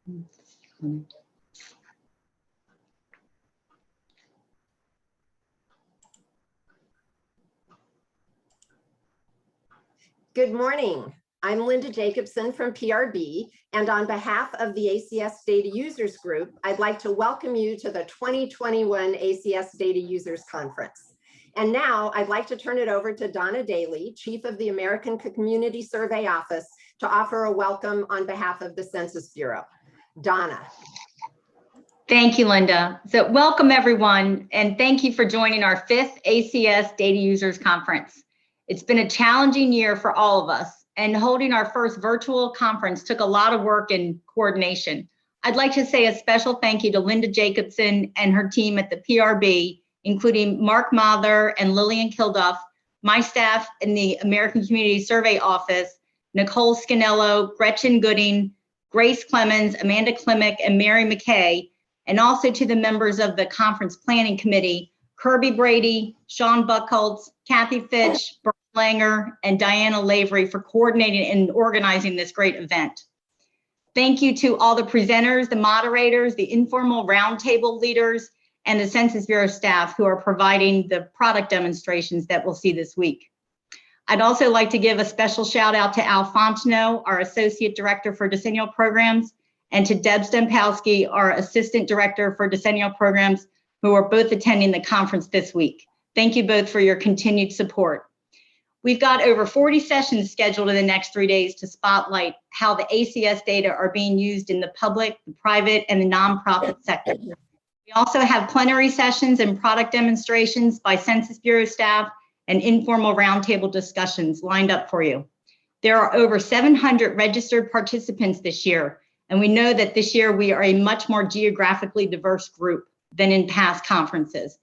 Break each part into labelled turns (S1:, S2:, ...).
S1: Good morning. I'm Linda Jacobson from PRB, and on behalf of the ACS Data Users Group, I'd like to welcome you to the 2021 ACS Data Users Conference. And now I'd like to turn it over to Donna Daly, Chief of the American Community Survey Office, to offer a welcome on behalf of the Census Bureau. Donna.
S2: Thank you, Linda. So welcome everyone, and thank you for joining our 5th ACS Data Users Conference. It's been a challenging year for all of us, and holding our first virtual conference took a lot of work and coordination. I'd like to say a special thank you to Linda Jacobson and her team at the PRB, including Mark Mather and Lillian Kilduff, my staff in the American Community Survey Office, Nicole Scanello, Gretchen Gooding, Grace Clemens, Amanda Klimek, and Mary McKay, and also to the members of the Conference Planning Committee, Kirby Brady, Sean Buckholtz, Kathy Fitch, Brian Langer, and Diana Lavery for coordinating and organizing this great event. Thank you to all the presenters, the moderators, the informal roundtable leaders, and the Census Bureau staff who are providing the product demonstrations that we'll see this week. I'd also like to give a special shout out to Al Fontenot, our Associate Director for Decennial Programs, and to Deb Stempowski, our Assistant Director for Decennial Programs, who are both attending the conference this week. Thank you both for your continued support. We've got over 40 sessions scheduled in the next 3 days to spotlight how the ACS data are being used in the public, the private, and the nonprofit sector. We also have plenary sessions and product demonstrations by Census Bureau staff and informal roundtable discussions lined up for you. There are over 700 registered participants this year, and we know that this year we are a much more geographically diverse group than in past conferences.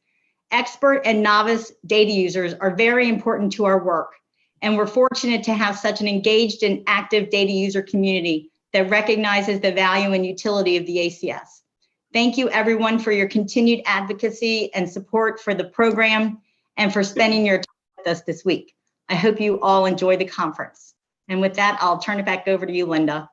S2: Expert and novice data users are very important to our work, and we're fortunate to have such an engaged and active data user community that recognizes the value and utility of the ACS. Thank you everyone for your continued advocacy and support for the program and for spending your time with us this week. I hope you all enjoy the conference. And with that, I'll turn it back over to you, Linda.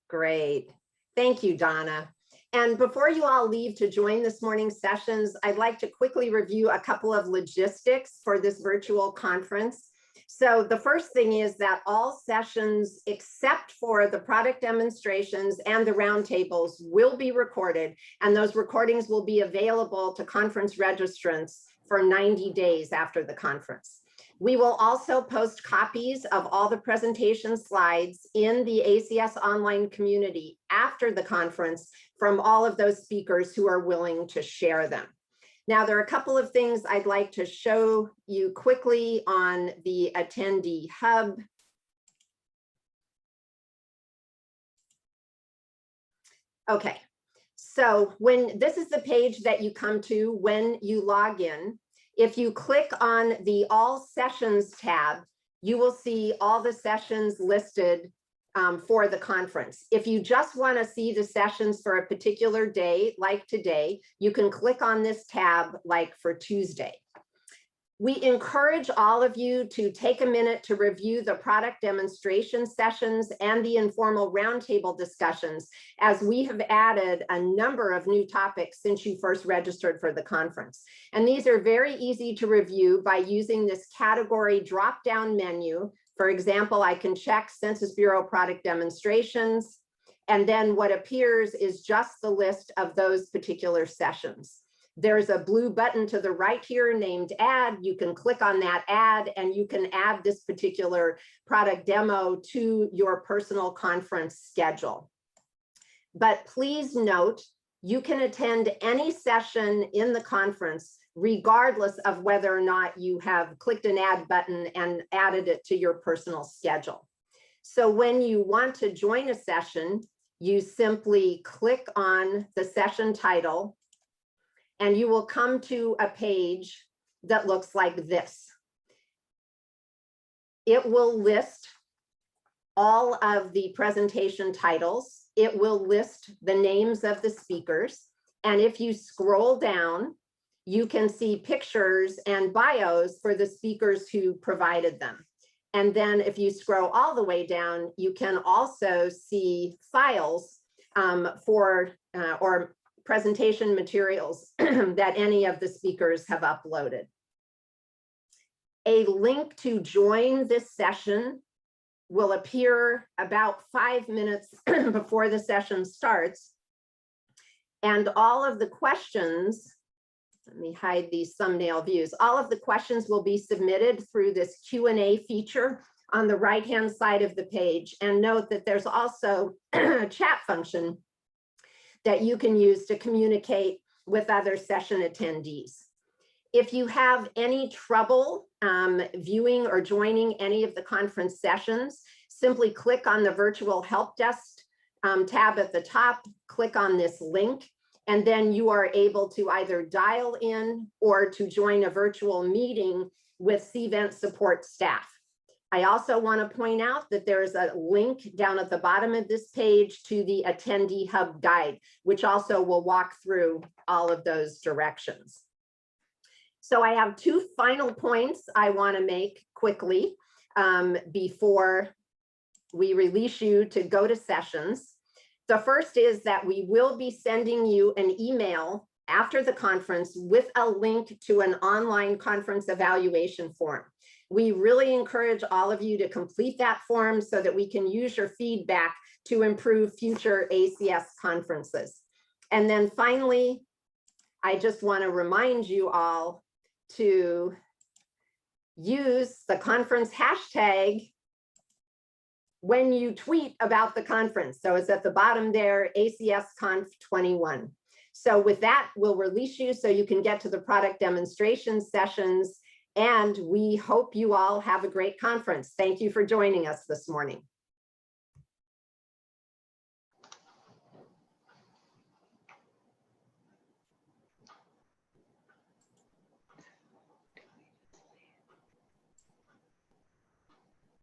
S1: Great. Thank you, Donna. And before you all leave to join this morning's sessions, I'd like to quickly review a couple of logistics for this virtual conference. So the first thing is that all sessions except for the product demonstrations and the roundtables will be recorded, and those recordings will be available to conference registrants for 90 days after the conference. We will also post copies of all the presentation slides in the ACS online community after the conference from all of those speakers who are willing to share them. Now, there are a couple of things I'd like to show you quickly on the attendee hub. Okay, so this is the page that you come to when you log in. If you click on the All Sessions tab, you will see all the sessions listed for the conference. If you just want to see the sessions for a particular day, like today, you can click on this tab like for Tuesday. We encourage all of you to take a minute to review the product demonstration sessions and the informal roundtable discussions, as we have added a number of new topics since you first registered for the conference. And these are very easy to review by using this category drop-down menu. For example, I can check Census Bureau product demonstrations, and then what appears is just the list of those particular sessions. There's a blue button to the right here named Add. You can click on that Add, and you can add this particular product demo to your personal conference schedule. But please note, you can attend any session in the conference regardless of whether or not you have clicked an Add button and added it to your personal schedule. So when you want to join a session, you simply click on the session title, and you will come to a page that looks like this. It will list all of the presentation titles. It will list the names of the speakers. And if you scroll down, you can see pictures and bios for the speakers who provided them. And then if you scroll all the way down, you can also see files or presentation materials that any of the speakers have uploaded. A link to join this session will appear about 5 minutes before the session starts. And all of the questions, let me hide these thumbnail views. All of the questions will be submitted through this Q&A feature on the right-hand side of the page. And note that there's also a chat function that you can use to communicate with other session attendees. If you have any trouble viewing or joining any of the conference sessions, simply click on the virtual help desk tab at the top, click on this link, and then you are able to either dial in or to join a virtual meeting with Cvent support staff. I also want to point out that there's a link down at the bottom of this page to the Attendee Hub guide, which also will walk through all of those directions. So I have 2 final points I want to make quickly before we release you to go to sessions. The first is that we will be sending you an email after the conference with a link to an online conference evaluation form. We really encourage all of you to complete that form so that we can use your feedback to improve future ACS conferences. And then finally, I just want to remind you all to use the conference hashtag when you tweet about the conference. So it's at the bottom there, ACSConf21. So with that, we'll release you so you can get to the product demonstration sessions. And we hope you all have a great conference. Thank you for joining us this morning.